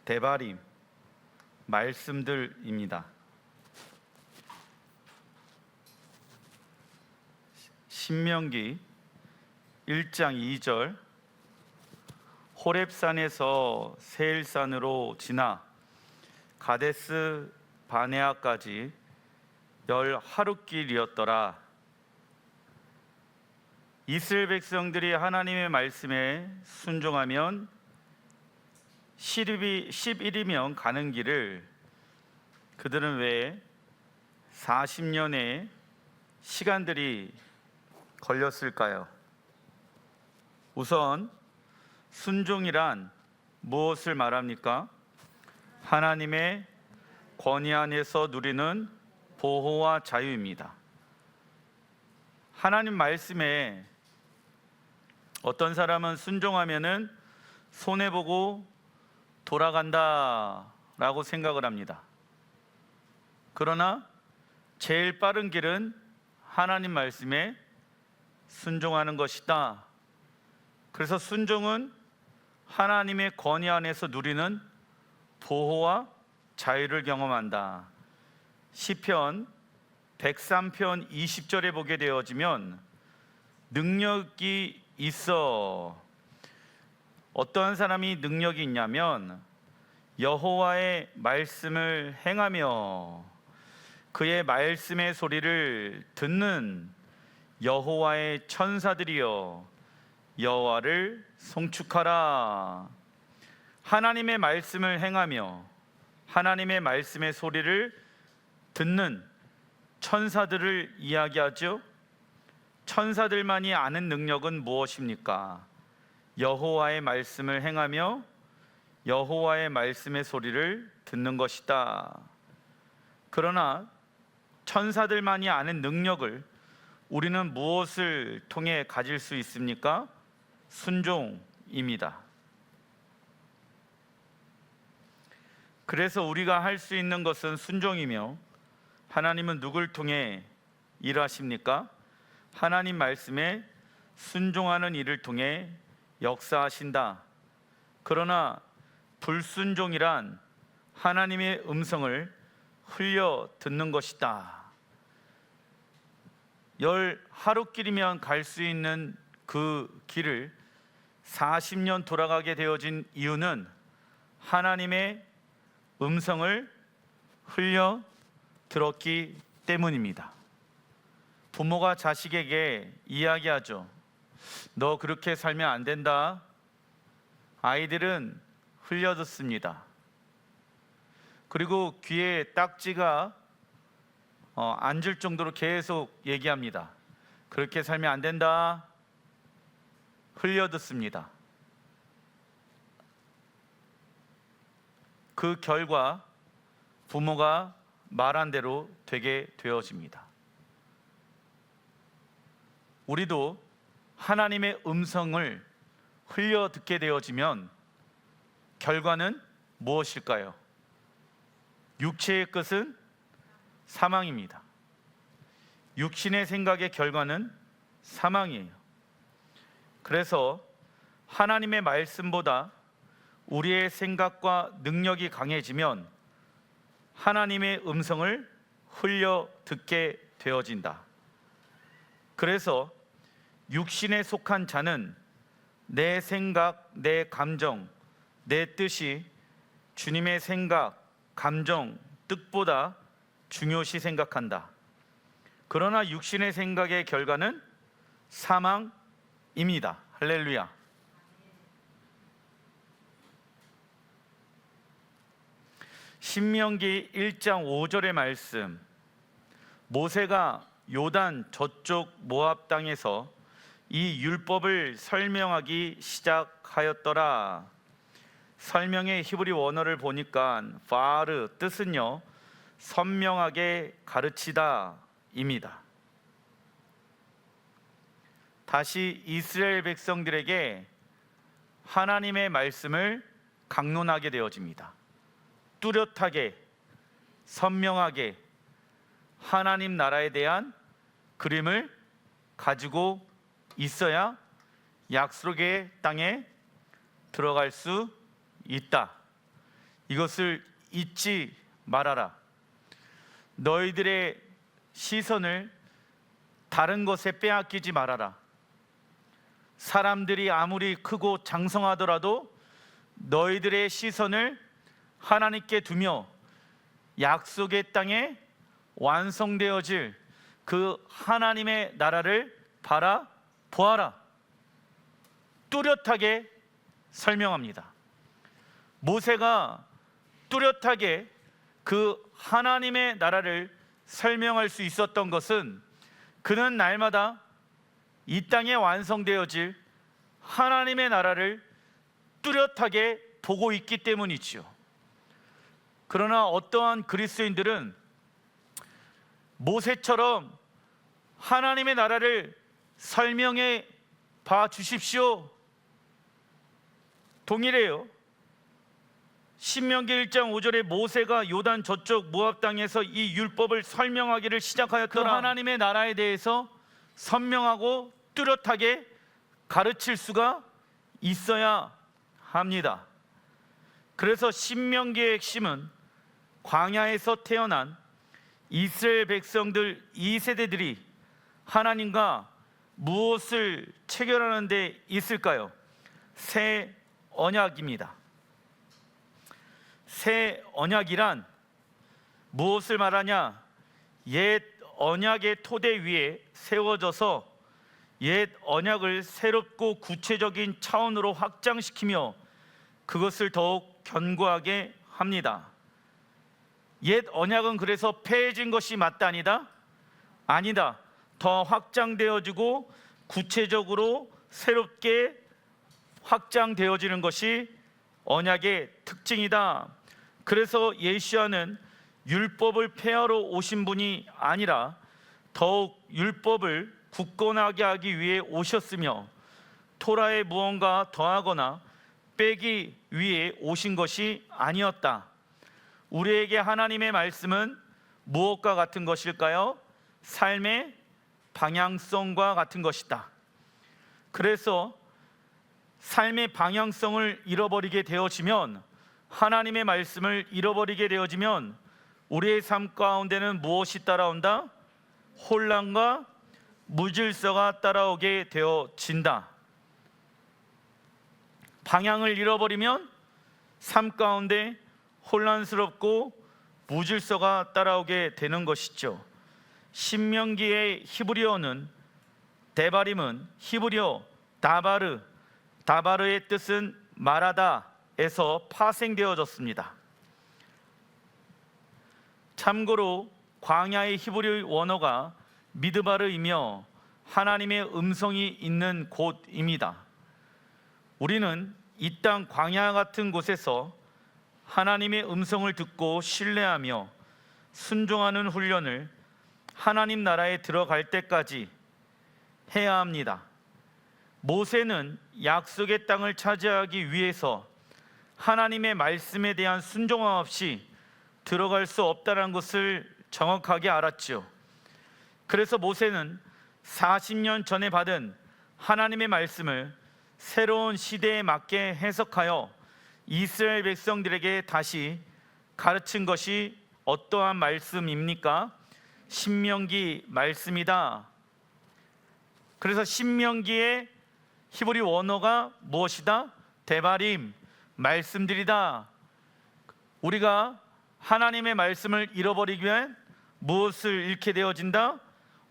대바림 말씀들입니다. 신명기 1장 2절 호렙산에서 세일산으로 지나 가데스 바네아까지 10하룻길이었더라. 이스라엘 백성들이 하나님의 말씀에 순종하면 11이면 가는 길을 그들은 왜 40년의 시간들이 걸렸을까요? 우선 순종이란 무엇을 말합니까? 하나님의 권위 안에서 누리는 보호와 자유입니다. 하나님 말씀에 어떤 사람은 순종하면은 손해보고 돌아간다라고 생각을 합니다. 그러나 제일 빠른 길은 하나님 말씀에 순종하는 것이다. 그래서 순종은 하나님의 권위 안에서 누리는 보호와 자유를 경험한다. 시편 103편 20절에 보게 되어지면 능력이 있어. 어떠한 사람이 능력이 있냐면 여호와의 말씀을 행하며 그의 말씀의 소리를 듣는 여호와의 천사들이여 여호와를 송축하라. 하나님의 말씀을 행하며 하나님의 말씀의 소리를 듣는 천사들을 이야기하죠. 천사들만이 아는 능력은 무엇입니까? 여호와의 말씀을 행하며 여호와의 말씀의 소리를 듣는 것이다. 그러나 천사들만이 아는 능력을 우리는 무엇을 통해 가질 수 있습니까? 순종입니다. 그래서 우리가 할 수 있는 것은 순종이며, 하나님은 누굴 통해 일하십니까? 하나님 말씀에 순종하는 일을 통해 역사하신다. 그러나 불순종이란 하나님의 음성을 흘려 듣는 것이다. 10하룻길이면 갈 수 있는 그 길을 40년 돌아가게 되어진 이유는 하나님의 음성을 흘려 들었기 때문입니다. 부모가 자식에게 이야기하죠. 너 그렇게 살면 안 된다. 아이들은 흘려 듣습니다. 그리고 귀에 딱지가 앉을 정도로 계속 얘기합니다. 그렇게 살면 안 된다. 흘려 듣습니다. 그 결과 부모가 말한 대로 되게 되어집니다. 우리도 하나님의 음성을 흘려 듣게 되어지면 결과는 무엇일까요? 육체의 끝은 사망입니다. 육신의 생각의 결과는 사망이에요. 그래서 하나님의 말씀보다 우리의 생각과 능력이 강해지면 하나님의 음성을 흘려 듣게 되어진다. 그래서 육신에 속한 자는 내 생각, 내 감정, 내 뜻이 주님의 생각, 감정, 뜻보다 중요시 생각한다. 그러나 육신의 생각의 결과는 사망입니다. 할렐루야. 신명기 1장 5절의 말씀, 모세가 요단 저쪽 모압 땅에서 이 율법을 설명하기 시작하였더라. 설명의 히브리 원어를 보니까 파르 뜻은요 선명하게 가르치다 입니다. 다시 이스라엘 백성들에게 하나님의 말씀을 강론하게 되어집니다. 뚜렷하게 선명하게 하나님 나라에 대한 그림을 가지고 있어야 약속의 땅에 들어갈 수 있다. 이것을 잊지 말아라. 너희들의 시선을 다른 것에 빼앗기지 말아라. 사람들이 아무리 크고 장성하더라도 너희들의 시선을 하나님께 두며 약속의 땅에 완성되어질 그 하나님의 나라를 바라보아라. 뚜렷하게 설명합니다. 모세가 뚜렷하게 그 하나님의 나라를 설명할 수 있었던 것은 그는 날마다 이 땅에 완성되어질 하나님의 나라를 뚜렷하게 보고 있기 때문이지요. 그러나 어떠한 그리스도인들은 모세처럼 하나님의 나라를 설명해 봐 주십시오, 동일해요. 신명기 1장 5절에 모세가 요단 저쪽 모압 땅에서 이 율법을 설명하기를 시작하였더라. 그 하나님의 나라에 대해서 선명하고 뚜렷하게 가르칠 수가 있어야 합니다. 그래서 신명기의 핵심은 광야에서 태어난 이스라엘 백성들 2세대들이 하나님과 무엇을 체결하는 데 있을까요? 새 언약입니다. 새 언약이란 무엇을 말하냐? 옛 언약의 토대 위에 세워져서 옛 언약을 새롭고 구체적인 차원으로 확장시키며 그것을 더욱 견고하게 합니다. 옛 언약은 그래서 폐해진 것이 맞다 아니다? 아니다. 더 확장되어지고 구체적으로 새롭게 확장되어지는 것이 언약의 특징이다. 그래서 예수와는 율법을 폐하러 오신 분이 아니라 더욱 율법을 굳건하게 하기 위해 오셨으며 토라에 무언가 더하거나 빼기 위해 오신 것이 아니었다. 우리에게 하나님의 말씀은 무엇과 같은 것일까요? 삶의 방향성과 같은 것이다. 그래서 삶의 방향성을 잃어버리게 되어지면, 하나님의 말씀을 잃어버리게 되어지면 우리의 삶 가운데는 무엇이 따라온다? 혼란과 무질서가 따라오게 되어진다. 방향을 잃어버리면 삶 가운데 혼란스럽고 무질서가 따라오게 되는 것이죠. 신명기의 히브리어는 데바림은 히브리어 다바르의 뜻은 말하다에서 파생되어졌습니다. 참고로 광야의 히브리 원어가 미드바르이며 하나님의 음성이 있는 곳입니다. 우리는 이 땅 광야 같은 곳에서 하나님의 음성을 듣고 신뢰하며 순종하는 훈련을 하나님 나라에 들어갈 때까지 해야 합니다. 모세는 약속의 땅을 차지하기 위해서 하나님의 말씀에 대한 순종함 없이 들어갈 수 없다는 것을 정확하게 알았죠. 그래서 모세는 40년 전에 받은 하나님의 말씀을 새로운 시대에 맞게 해석하여 이스라엘 백성들에게 다시 가르친 것이 어떠한 말씀입니까? 신명기 말씀이다. 그래서 신명기의 히브리 원어가 무엇이다? 데바림, 말씀들이다. 우리가 하나님의 말씀을 잃어버리면 무엇을 잃게 되어진다?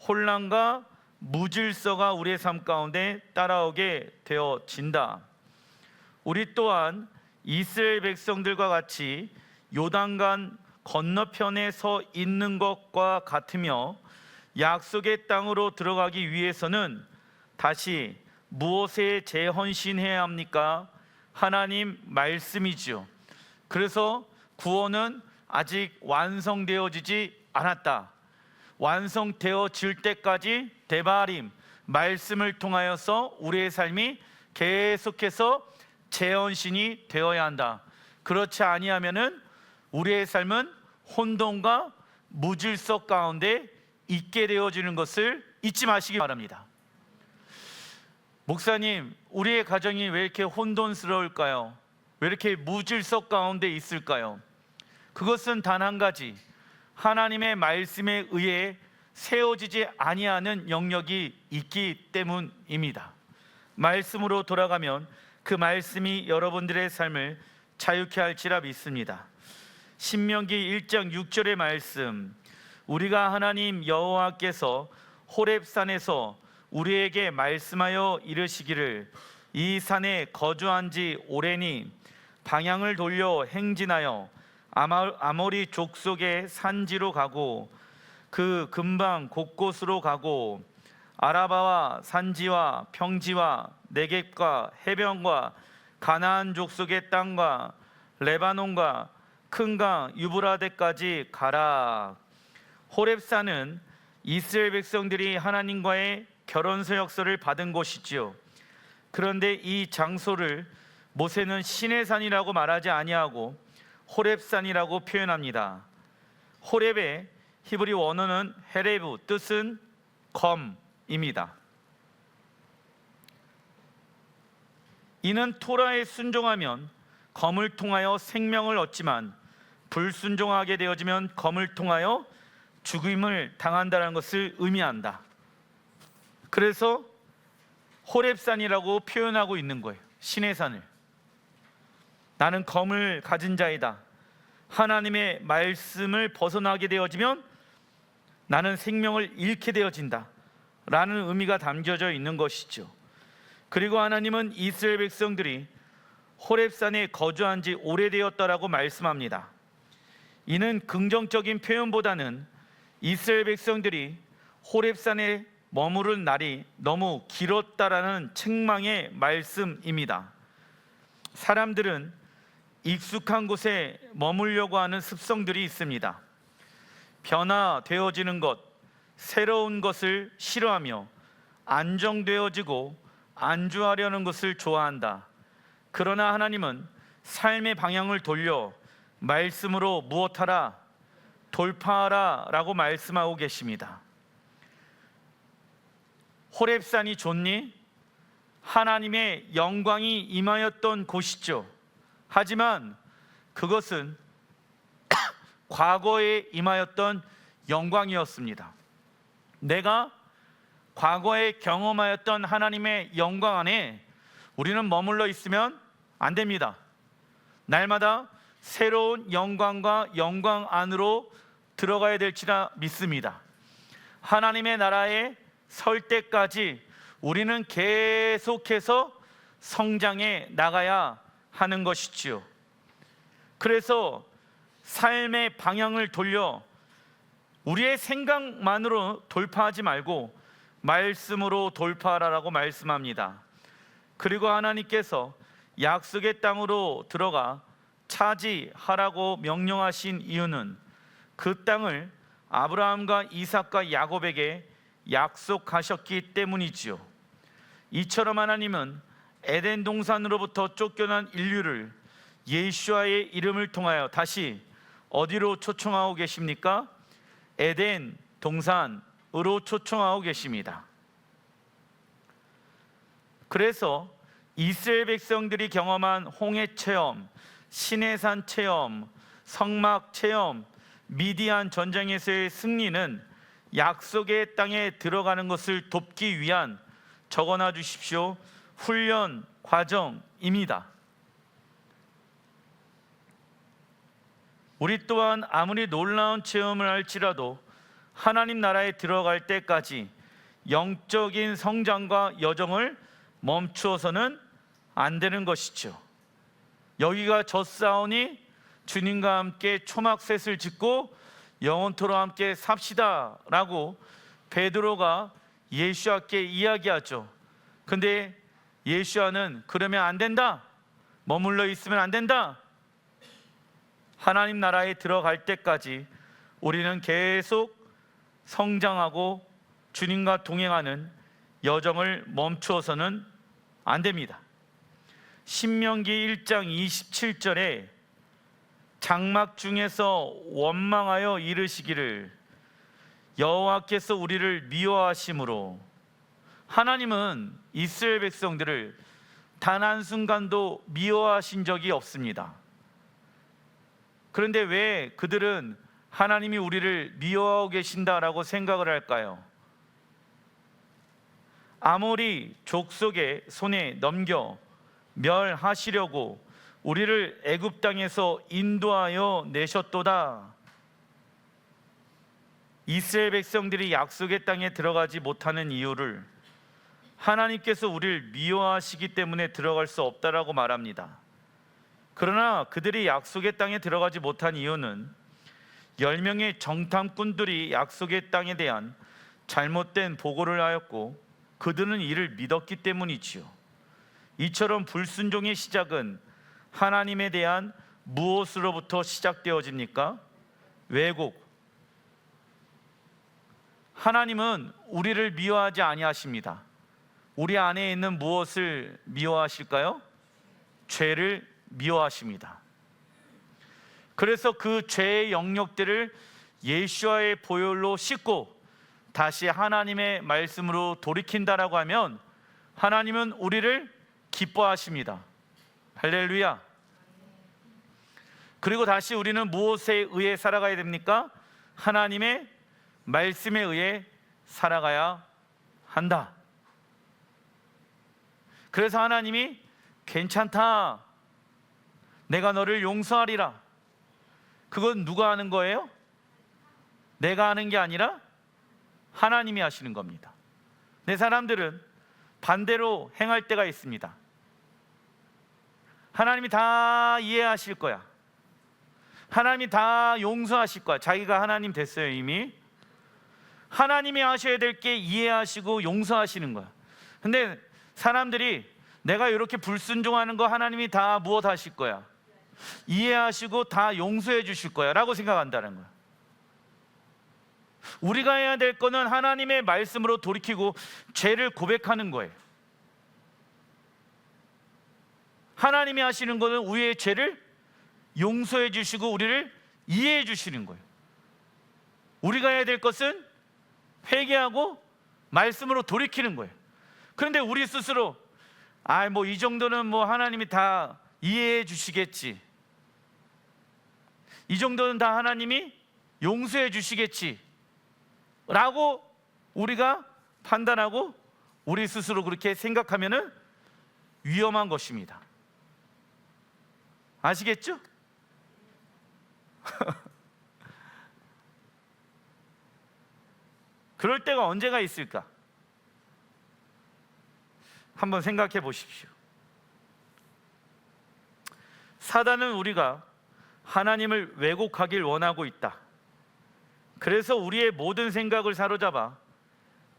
혼란과 무질서가 우리의 삶 가운데 따라오게 되어진다. 우리 또한 이스라엘 백성들과 같이 요단강 건너편에 서 있는 것과 같으며 약속의 땅으로 들어가기 위해서는 다시 무엇에 재헌신해야 합니까? 하나님 말씀이죠. 그래서 구원은 아직 완성되어지지 않았다. 완성되어질 때까지 데바림, 말씀을 통하여서 우리의 삶이 계속해서 재헌신이 되어야 한다. 그렇지 아니하면은 우리의 삶은 혼돈과 무질서 가운데 있게 되어지는 것을 잊지 마시기 바랍니다. 목사님, 우리의 가정이 왜 이렇게 혼돈스러울까요? 왜 이렇게 무질서 가운데 있을까요? 그것은 단 한 가지, 하나님의 말씀에 의해 세워지지 아니하는 영역이 있기 때문입니다. 말씀으로 돌아가면 그 말씀이 여러분들의 삶을 자유케 할지라 믿습니다. 신명기 1장 6절의 말씀, 우리가 하나님 여호와께서 호렙산에서 우리에게 말씀하여 이르시기를 이 산에 거주한 지 오래니 방향을 돌려 행진하여 아모리 족속의 산지로 가고 그 근방 곳곳으로 가고 아라바와 산지와 평지와 네겝과 해변과 가나안 족속의 땅과 레바논과 큰 강 유브라데까지 가라. 호렙산은 이스라엘 백성들이 하나님과의 결혼서 역서를 받은 곳이지요. 그런데 이 장소를 모세는 시내산이라고 말하지 아니하고 호렙산이라고 표현합니다. 호렙의 히브리 원어는 헤레브, 뜻은 검입니다. 이는 토라에 순종하면 검을 통하여 생명을 얻지만 불순종하게 되어지면 검을 통하여 죽임을 당한다는 것을 의미한다. 그래서 호렙산이라고 표현하고 있는 거예요. 시내산을. 나는 검을 가진 자이다. 하나님의 말씀을 벗어나게 되어지면 나는 생명을 잃게 되어진다 라는 의미가 담겨져 있는 것이죠. 그리고 하나님은 이스라엘 백성들이 호렙산에 거주한 지 오래되었다라고 말씀합니다. 이는 긍정적인 표현보다는 이스라엘 백성들이 호렙산에 머무른 날이 너무 길었다라는 책망의 말씀입니다. 사람들은 익숙한 곳에 머물려고 하는 습성들이 있습니다. 변화되어지는 것, 새로운 것을 싫어하며 안정되어지고 안주하려는 것을 좋아한다. 그러나 하나님은 삶의 방향을 돌려 말씀으로 무엇하라? 돌파하라 라고 말씀하고 계십니다. 호렙산이 좋니? 하나님의 영광이 임하였던 곳이죠. 하지만 그것은 과거에 임하였던 영광이었습니다. 내가 과거에 경험하였던 하나님의 영광 안에 우리는 머물러 있으면 안 됩니다. 날마다 새로운 영광과 영광 안으로 들어가야 될지라 믿습니다. 하나님의 나라에 설 때까지 우리는 계속해서 성장해 나가야 하는 것이지요. 그래서 삶의 방향을 돌려 우리의 생각만으로 돌파하지 말고 말씀으로 돌파하라고 말씀합니다. 그리고 하나님께서 약속의 땅으로 들어가 차지하라고 명령하신 이유는 그 땅을 아브라함과 이삭과 야곱에게 약속하셨기 때문이지요. 이처럼 하나님은 에덴 동산으로부터 쫓겨난 인류를 예수와의 이름을 통하여 다시 어디로 초청하고 계십니까? 에덴 동산으로 초청하고 계십니다. 그래서 이스라엘 백성들이 경험한 홍해 체험, 시내산 체험, 성막 체험, 미디안 전쟁에서의 승리는 약속의 땅에 들어가는 것을 돕기 위한, 적어놔 주십시오, 훈련 과정입니다. 우리 또한 아무리 놀라운 체험을 할지라도 하나님 나라에 들어갈 때까지 영적인 성장과 여정을 멈추어서는 안 되는 것이죠. 여기가 젖사오니 주님과 함께 초막셋을 짓고 영원토록 함께 삽시다 라고 베드로가 예수와께 이야기하죠. 근데 예수와는 그러면 안 된다, 머물러 있으면 안 된다, 하나님 나라에 들어갈 때까지 우리는 계속 성장하고 주님과 동행하는 여정을 멈추어서는 안 됩니다. 신명기 1장 27절에 장막 중에서 원망하여 이르시기를 여호와께서 우리를 미워하심으로, 하나님은 이스라엘 백성들을 단 한순간도 미워하신 적이 없습니다. 그런데 왜 그들은 하나님이 우리를 미워하고 계신다라고 생각을 할까요? 아모리 족속의 손에 넘겨 멸하시려고 우리를 애굽 땅에서 인도하여 내셨도다. 이스라엘 백성들이 약속의 땅에 들어가지 못하는 이유를 하나님께서 우리를 미워하시기 때문에 들어갈 수 없다라고 말합니다. 그러나 그들이 약속의 땅에 들어가지 못한 이유는 10명의 정탐꾼들이 약속의 땅에 대한 잘못된 보고를 하였고 그들은 이를 믿었기 때문이지요. 이처럼 불순종의 시작은 하나님에 대한 무엇으로부터 시작되어집니까? 왜곡. 하나님은 우리를 미워하지 아니하십니다. 우리 안에 있는 무엇을 미워하실까요? 죄를 미워하십니다. 그래서 그 죄의 영역들을 예수와의 보혈로 씻고 다시 하나님의 말씀으로 돌이킨다라고 하면 하나님은 우리를 기뻐하십니다. 할렐루야. 그리고 다시 우리는 무엇에 의해 살아가야 됩니까? 하나님의 말씀에 의해 살아가야 한다. 그래서 하나님이 괜찮다, 내가 너를 용서하리라. 그건 누가 하는 거예요? 내가 하는 게 아니라 하나님이 하시는 겁니다. 내 사람들은 반대로 행할 때가 있습니다. 하나님이 다 이해하실 거야. 하나님이 다 용서하실 거야. 자기가 하나님 됐어요 이미. 하나님이 하셔야 될 게 이해하시고 용서하시는 거야. 근데 사람들이 내가 이렇게 불순종하는 거 하나님이 다 무엇 하실 거야? 이해하시고 다 용서해 주실 거야 라고 생각한다는 거야. 우리가 해야 될 거는 하나님의 말씀으로 돌이키고 죄를 고백하는 거예요. 하나님이 하시는 거는 우리의 죄를 용서해 주시고 우리를 이해해 주시는 거예요. 우리가 해야 될 것은 회개하고 말씀으로 돌이키는 거예요. 그런데 우리 스스로 뭐 이 정도는 뭐 하나님이 다 이해해 주시겠지, 이 정도는 다 하나님이 용서해 주시겠지 라고 우리가 판단하고 우리 스스로 그렇게 생각하면은 위험한 것입니다. 아시겠죠? 그럴 때가 언제가 있을까? 한번 생각해 보십시오. 사단은 우리가 하나님을 왜곡하길 원하고 있다. 그래서 우리의 모든 생각을 사로잡아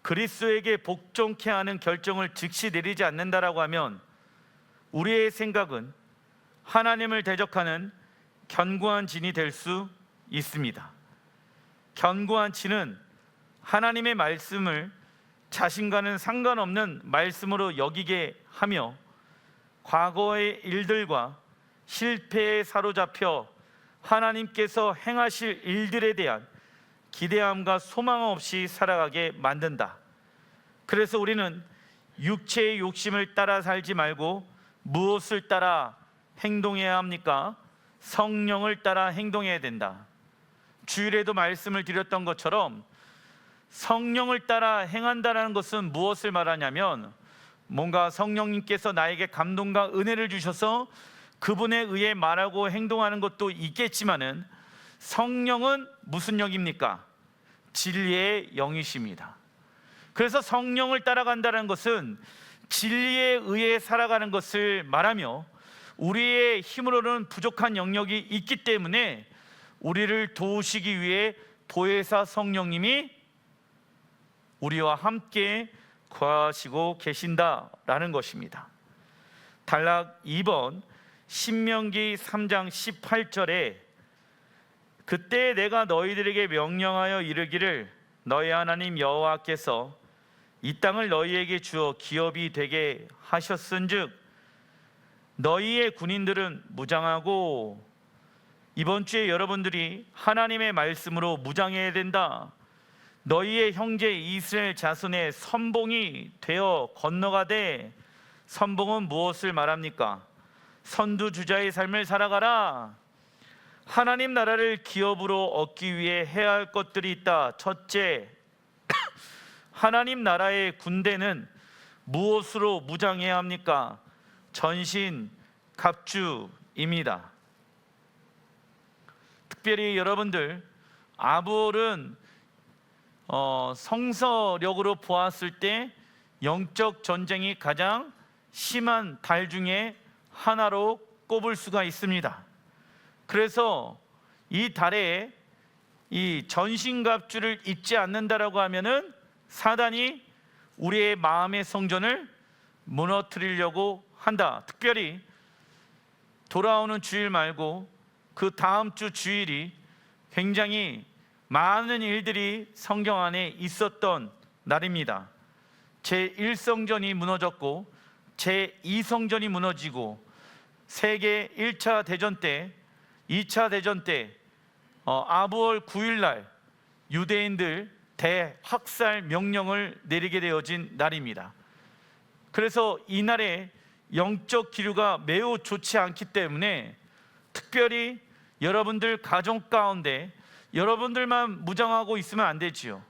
그리스도에게 복종케 하는 결정을 즉시 내리지 않는다라고 하면 우리의 생각은 하나님을 대적하는 견고한 진이 될 수 있습니다. 견고한 진은 하나님의 말씀을 자신과는 상관없는 말씀으로 여기게 하며 과거의 일들과 실패에 사로잡혀 하나님께서 행하실 일들에 대한 기대함과 소망 없이 살아가게 만든다. 그래서 우리는 육체의 욕심을 따라 살지 말고 무엇을 따라 행동해야 합니까? 성령을 따라 행동해야 된다. 주일에도 말씀을 드렸던 것처럼 성령을 따라 행한다는 것은 무엇을 말하냐면 뭔가 성령님께서 나에게 감동과 은혜를 주셔서 그분에 의해 말하고 행동하는 것도 있겠지만은 성령은 무슨 영입니까? 진리의 영이십니다. 그래서 성령을 따라간다는 것은 진리에 의해 살아가는 것을 말하며 우리의 힘으로는 부족한 영역이 있기 때문에 우리를 도우시기 위해 보혜사 성령님이 우리와 함께 거하시고 계신다라는 것입니다. 단락 2번 신명기 3장 18절에 그때 내가 너희들에게 명령하여 이르기를 너희 하나님 여호와께서 이 땅을 너희에게 주어 기업이 되게 하셨은즉 너희의 군인들은 무장하고, 이번 주에 여러분들이 하나님의 말씀으로 무장해야 된다. 너희의 형제 이스라엘 자손의 선봉이 되어 건너가되 선봉은 무엇을 말합니까? 선두주자의 삶을 살아가라. 하나님 나라를 기업으로 얻기 위해 해야 할 것들이 있다. 첫째, 하나님 나라의 군대는 무엇으로 무장해야 합니까? 전신 갑주입니다. 특별히 여러분들, 아볼은 성서력으로 보았을 때 영적 전쟁이 가장 심한 달 중에 하나로 꼽을 수가 있습니다. 그래서 이 달에 이 전신갑주를 입지 않는다라고 하면은 사단이 우리의 마음의 성전을 무너뜨리려고 한다. 특별히 돌아오는 주일 말고 그 다음 주 주일이 굉장히 많은 일들이 성경 안에 있었던 날입니다. 제1성전이 무너졌고 제2성전이 무너지고 세계 1차 대전 때, 2차 대전 때 아부월 9일 날 유대인들 대학살 명령을 내리게 되어진 날입니다. 그래서 이날에 영적 기류가 매우 좋지 않기 때문에 특별히 여러분들 가정 가운데 여러분들만 무장하고 있으면 안 되지요.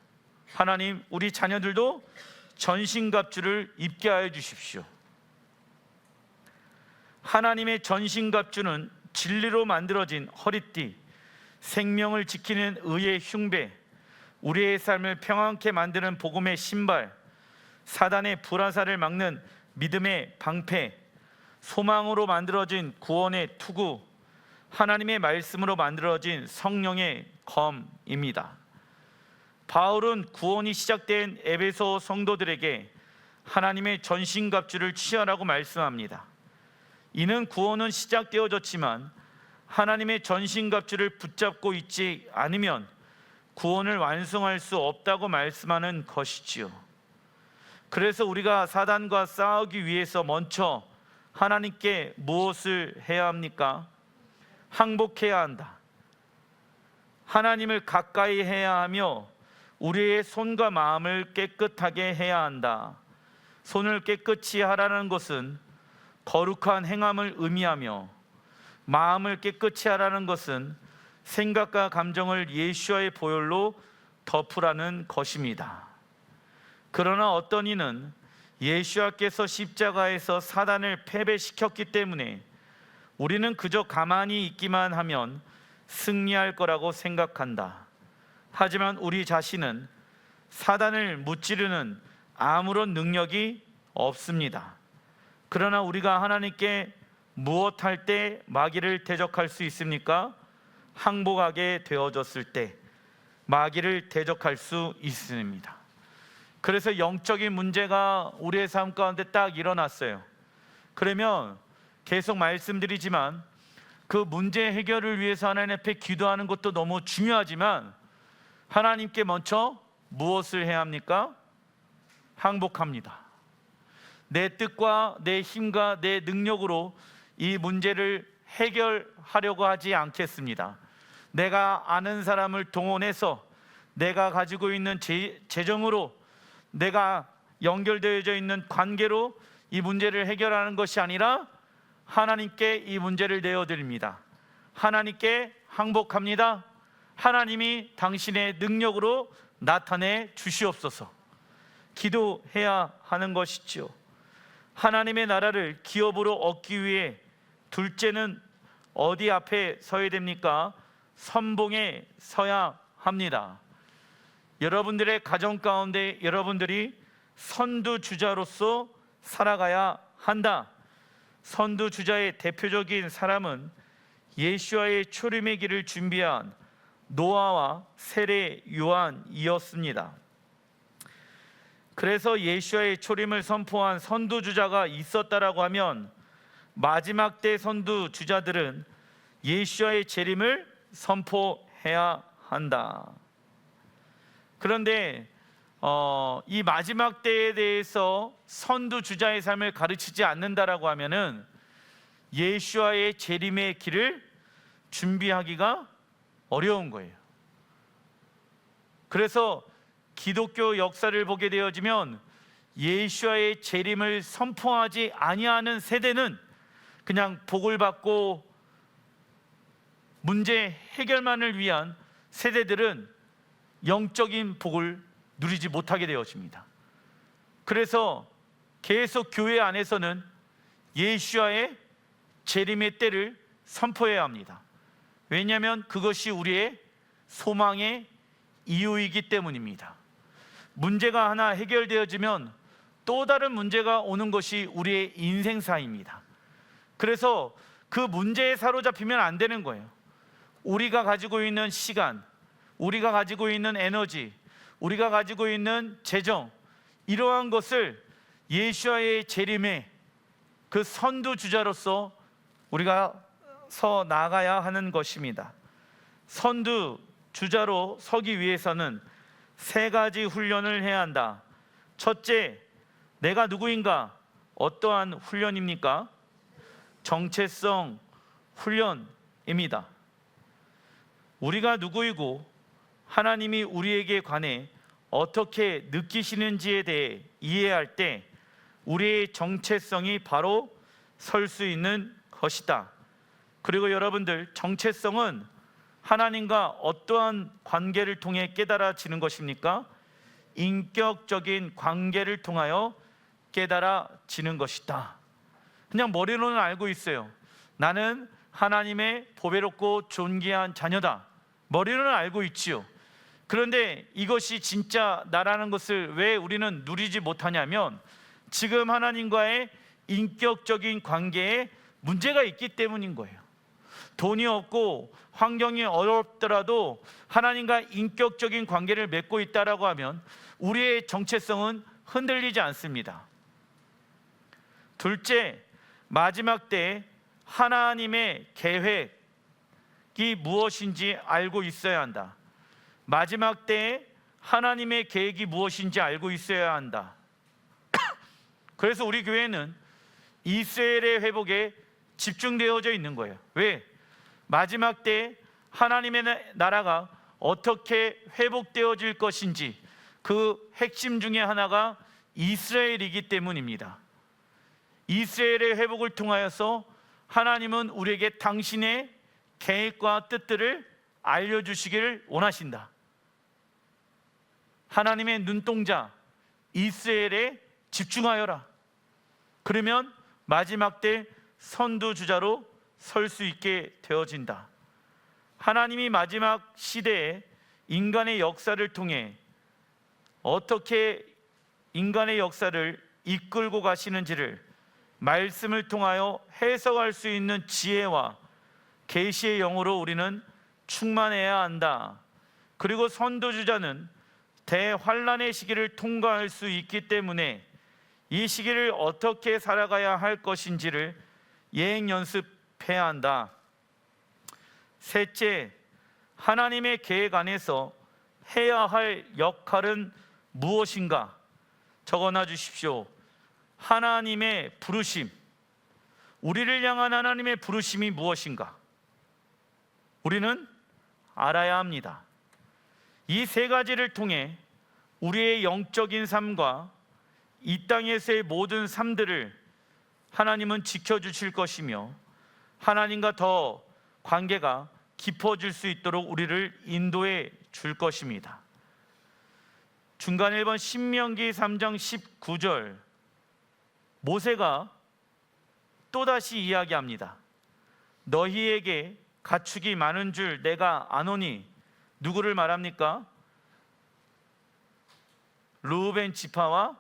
하나님, 우리 자녀들도 전신갑주를 입게 하여 주십시오. 하나님의 전신갑주는 진리로 만들어진 허리띠, 생명을 지키는 의의 흉배, 우리의 삶을 평안케 만드는 복음의 신발, 사단의 불화살을 막는 믿음의 방패, 소망으로 만들어진 구원의 투구, 하나님의 말씀으로 만들어진 성령의 검입니다. 바울은 구원이 시작된 에베소 성도들에게 하나님의 전신갑주를 취하라고 말씀합니다. 이는 구원은 시작되어졌지만 하나님의 전신갑주를 붙잡고 있지 않으면 구원을 완성할 수 없다고 말씀하는 것이지요. 그래서 우리가 사단과 싸우기 위해서 먼저 하나님께 무엇을 해야 합니까? 항복해야 한다. 하나님을 가까이 해야 하며 우리의 손과 마음을 깨끗하게 해야 한다. 손을 깨끗이 하라는 것은 거룩한 행함을 의미하며 마음을 깨끗이 하라는 것은 생각과 감정을 예수와의 보혈로 덮으라는 것입니다. 그러나 어떤 이는 예수와께서 십자가에서 사단을 패배시켰기 때문에 우리는 그저 가만히 있기만 하면 승리할 거라고 생각한다. 하지만 우리 자신은 사단을 무찌르는 아무런 능력이 없습니다. 그러나 우리가 하나님께 무엇할 때 마귀를 대적할 수 있습니까? 항복하게 되어졌을 때 마귀를 대적할 수 있습니다. 그래서 영적인 문제가 우리의 삶 가운데 딱 일어났어요. 그러면 계속 말씀드리지만 그 문제 해결을 위해서 하나님 앞에 기도하는 것도 너무 중요하지만 하나님께 먼저 무엇을 해야 합니까? 항복합니다. 내 뜻과 내 힘과 내 능력으로 이 문제를 해결하려고 하지 않겠습니다. 내가 아는 사람을 동원해서 내가 가지고 있는 재정으로 내가 연결되어져 있는 관계로 이 문제를 해결하는 것이 아니라 하나님께 이 문제를 내어드립니다. 하나님께 항복합니다. 하나님이 당신의 능력으로 나타내 주시옵소서. 기도해야 하는 것이지요. 하나님의 나라를 기업으로 얻기 위해 둘째는 어디 앞에 서야 됩니까? 선봉에 서야 합니다. 여러분들의 가정 가운데 여러분들이 선두주자로서 살아가야 한다. 선두주자의 대표적인 사람은 예수와의 초림의 길을 준비한 노아와 세례 요한이었습니다. 그래서 예수와의 초림을 선포한 선두주자가 있었다라고 하면 마지막 때 선두주자들은 예수와의 재림을 선포해야 한다. 그런데 이 마지막 때에 대해서 선두주자의 삶을 가르치지 않는다라고 하면은 예수와의 재림의 길을 준비하기가 어려운 거예요. 그래서 기독교 역사를 보게 되어지면 예수와의 재림을 선포하지 아니하는 세대는 그냥 복을 받고 문제 해결만을 위한 세대들은 영적인 복을 누리지 못하게 되어집니다. 그래서 계속 교회 안에서는 예수와의 재림의 때를 선포해야 합니다. 왜냐하면 그것이 우리의 소망의 이유이기 때문입니다. 문제가 하나 해결되어지면 또 다른 문제가 오는 것이 우리의 인생사입니다. 그래서 그 문제에 사로잡히면 안 되는 거예요. 우리가 가지고 있는 시간, 우리가 가지고 있는 에너지, 우리가 가지고 있는 재정, 이러한 것을 예수와의 재림의 그 선두주자로서 우리가 서 나가야 하는 것입니다. 선두주자로 서기 위해서는 세 가지 훈련을 해야 한다. 첫째, 내가 누구인가? 어떠한 훈련입니까? 정체성 훈련입니다. 우리가 누구이고 하나님이 우리에게 관해 어떻게 느끼시는지에 대해 이해할 때 우리의 정체성이 바로 설 수 있는 것이다. 그리고 여러분들, 정체성은 하나님과 어떠한 관계를 통해 깨달아지는 것입니까? 인격적인 관계를 통하여 깨달아지는 것이다. 그냥 머리로는 알고 있어요. 나는 하나님의 보배롭고 존귀한 자녀다. 머리로는 알고 있지요. 그런데 이것이 진짜 나라는 것을 왜 우리는 누리지 못하냐면 지금 하나님과의 인격적인 관계에 문제가 있기 때문인 거예요. 돈이 없고 환경이 어렵더라도 하나님과 인격적인 관계를 맺고 있다라고 하면 우리의 정체성은 흔들리지 않습니다. 둘째, 마지막 때 하나님의 계획이 무엇인지 알고 있어야 한다. 마지막 때에 하나님의 계획이 무엇인지 알고 있어야 한다. 그래서 우리 교회는 이스라엘의 회복에 집중되어져 있는 거예요. 왜? 마지막 때 하나님의 나라가 어떻게 회복되어질 것인지 그 핵심 중에 하나가 이스라엘이기 때문입니다. 이스라엘의 회복을 통하여서 하나님은 우리에게 당신의 계획과 뜻들을 알려주시기를 원하신다. 하나님의 눈동자 이스라엘에 집중하여라. 그러면 마지막 때 선두주자로 설 수 있게 되어진다. 하나님이 마지막 시대에 인간의 역사를 통해 어떻게 인간의 역사를 이끌고 가시는지를 말씀을 통하여 해석할 수 있는 지혜와 계시의 영으로 우리는 충만해야 한다. 그리고 선두주자는 대환란의 시기를 통과할 수 있기 때문에 이 시기를 어떻게 살아가야 할 것인지를 예행 연습해야 한다. 셋째, 하나님의 계획 안에서 해야 할 역할은 무엇인가? 적어놔 주십시오. 하나님의 부르심, 우리를 향한 하나님의 부르심이 무엇인가? 우리는 알아야 합니다. 이 세 가지를 통해 우리의 영적인 삶과 이 땅에서의 모든 삶들을 하나님은 지켜주실 것이며 하나님과 더 관계가 깊어질 수 있도록 우리를 인도해 줄 것입니다. 중간 1번 신명기 3장 19절, 모세가 또다시 이야기합니다. 너희에게 가축이 많은 줄 내가 아노니. 누구를 말합니까? 르우벤 지파와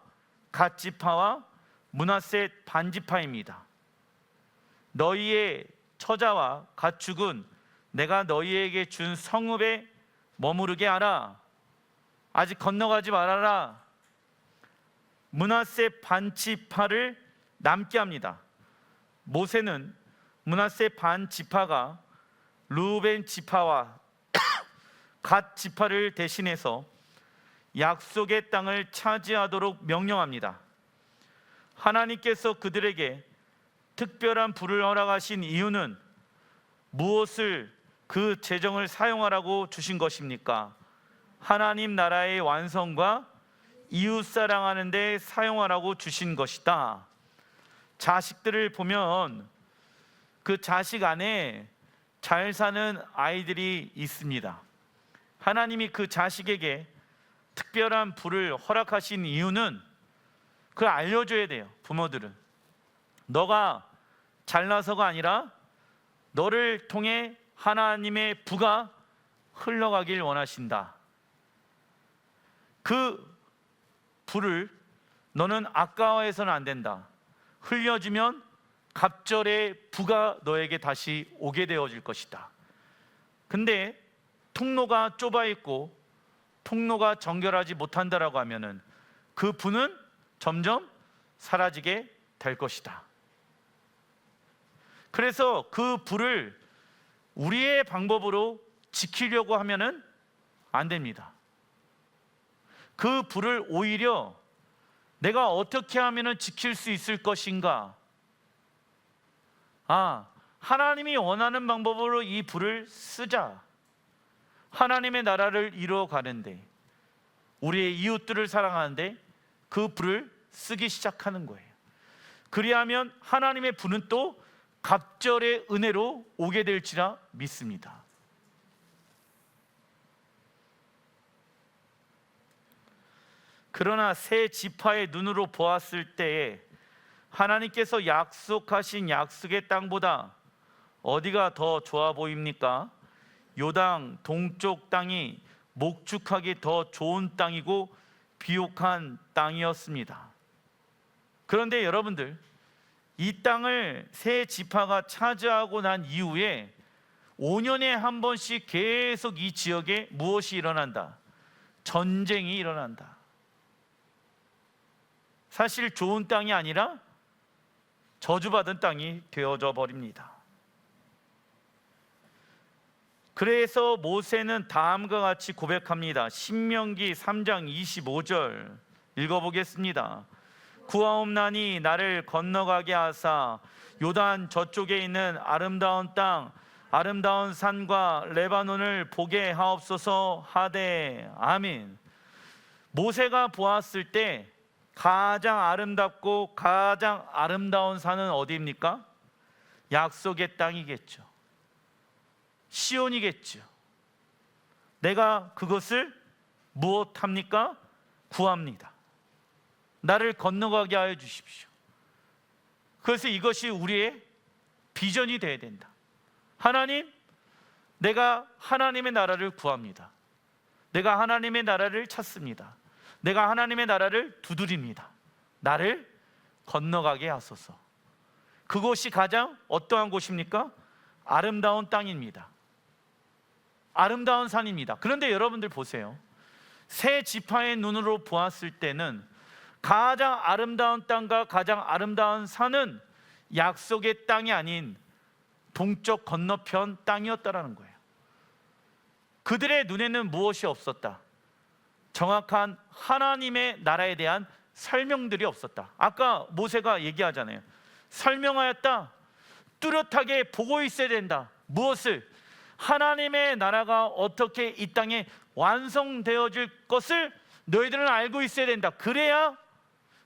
갓 지파와 므낫세 반 지파입니다. 너희의 처자와 가축은 내가 너희에게 준 성읍에 머무르게 하라. 아직 건너가지 말아라. 므낫세 반 지파를 남게 합니다. 모세는 므낫세 반 지파가 르우벤 지파와 갓 지파를 대신해서 약속의 땅을 차지하도록 명령합니다. 하나님께서 그들에게 특별한 부를 허락하신 이유는 무엇을 그 재정을 사용하라고 주신 것입니까? 하나님 나라의 완성과 이웃 사랑하는 데 사용하라고 주신 것이다. 자식들을 보면 그 자식 안에 잘 사는 아이들이 있습니다. 하나님이 그 자식에게 특별한 부를 허락하신 이유는 그걸 알려줘야 돼요. 부모들은 너가 잘나서가 아니라 너를 통해 하나님의 부가 흘러가길 원하신다. 그 부를 너는 아까워해서는 안 된다. 흘려주면 갑절의 부가 너에게 다시 오게 되어질 것이다. 근데 통로가 좁아 있고 통로가 정결하지 못한다라고 하면은 그 부는 점점 사라지게 될 것이다. 그래서 그 부를 우리의 방법으로 지키려고 하면은 안 됩니다. 그 부를 오히려 내가 어떻게 하면은 지킬 수 있을 것인가? 하나님이 원하는 방법으로 이 불을 쓰자. 하나님의 나라를 이루어 가는데, 우리의 이웃들을 사랑하는데 그 불을 쓰기 시작하는 거예요. 그리하면 하나님의 불은 또 갑절의 은혜로 오게 될지라 믿습니다. 그러나 새 지파의 눈으로 보았을 때에 하나님께서 약속하신 약속의 땅보다 어디가 더 좋아 보입니까? 요당 동쪽 땅이 목축하기 더 좋은 땅이고 비옥한 땅이었습니다. 그런데 여러분들, 이 땅을 새 지파가 차지하고 난 이후에 5년에 한 번씩 계속 이 지역에 무엇이 일어난다? 전쟁이 일어난다. 사실 좋은 땅이 아니라 저주받은 땅이 되어져 버립니다. 그래서 모세는 다음과 같이 고백합니다. 신명기 3장 25절 읽어보겠습니다. 구하옵나니 나를 건너가게 하사 요단 저쪽에 있는 아름다운 땅, 아름다운 산과 레바논을 보게 하옵소서 하되 아멘. 모세가 보았을 때 가장 아름답고 가장 아름다운 산은 어디입니까? 약속의 땅이겠죠. 시온이겠죠. 내가 그것을 무엇합니까? 구합니다. 나를 건너가게 하여 주십시오. 그래서 이것이 우리의 비전이 되어야 된다. 하나님, 내가 하나님의 나라를 구합니다. 내가 하나님의 나라를 찾습니다. 내가 하나님의 나라를 두드립니다. 나를 건너가게 하소서. 그곳이 가장 어떠한 곳입니까? 아름다운 땅입니다. 아름다운 산입니다. 그런데 여러분들 보세요. 새 지파의 눈으로 보았을 때는 가장 아름다운 땅과 가장 아름다운 산은 약속의 땅이 아닌 동쪽 건너편 땅이었다라는 거예요. 그들의 눈에는 무엇이 없었다? 정확한 하나님의 나라에 대한 설명들이 없었다. 아까 모세가 얘기하잖아요. 설명하였다. 뚜렷하게 보고 있어야 된다. 무엇을? 하나님의 나라가 어떻게 이 땅에 완성되어질 것을 너희들은 알고 있어야 된다. 그래야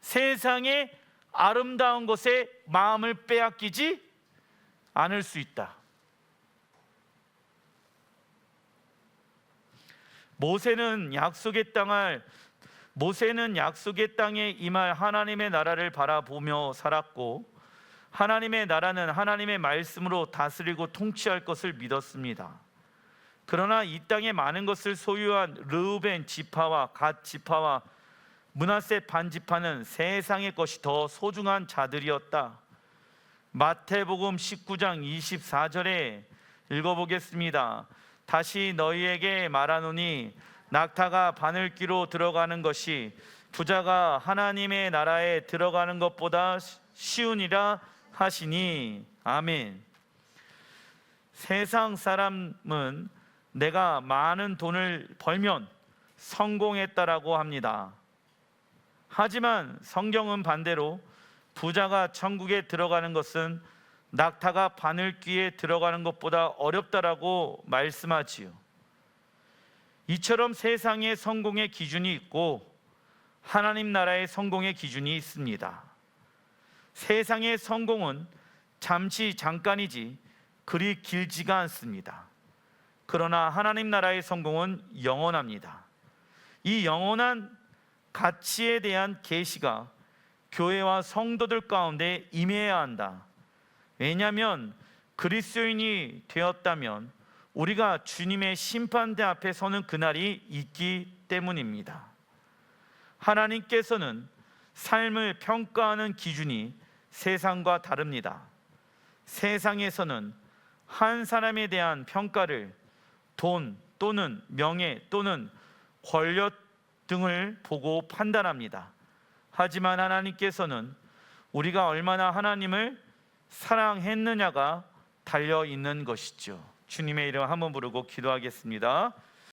세상의 아름다운 것에 마음을 빼앗기지 않을 수 있다. 모세는 약속의 땅에 임할 하나님의 나라를 바라보며 살았고, 하나님의 나라는 하나님의 말씀으로 다스리고 통치할 것을 믿었습니다. 그러나 이 땅에 많은 것을 소유한 르우벤 지파와 갓 지파와 므낫세 반 지파는 세상의 것이 더 소중한 자들이었다. 마태복음 19장 24절에 읽어보겠습니다. 다시 너희에게 말하노니 낙타가 바늘귀로 들어가는 것이 부자가 하나님의 나라에 들어가는 것보다 쉬우니라 하시니 아멘. 세상 사람은 내가 많은 돈을 벌면 성공했다라고 합니다. 하지만 성경은 반대로 부자가 천국에 들어가는 것은 낙타가 바늘귀에 들어가는 것보다 어렵다라고 말씀하지요. 이처럼 세상에 성공의 기준이 있고 하나님 나라의 성공의 기준이 있습니다. 세상의 성공은 잠깐이지 그리 길지가 않습니다. 그러나 하나님 나라의 성공은 영원합니다. 이 영원한 가치에 대한 계시가 교회와 성도들 가운데 임해야 한다. 왜냐하면 그리스도인이 되었다면 우리가 주님의 심판대 앞에 서는 그날이 있기 때문입니다. 하나님께서는 삶을 평가하는 기준이 세상과 다릅니다. 세상에서는 한 사람에 대한 평가를 돈 또는 명예 또는 권력 등을 보고 판단합니다. 하지만 하나님께서는 우리가 얼마나 하나님을 사랑했느냐가 달려 있는 것이죠. 주님의 이름 한번 부르고 기도하겠습니다.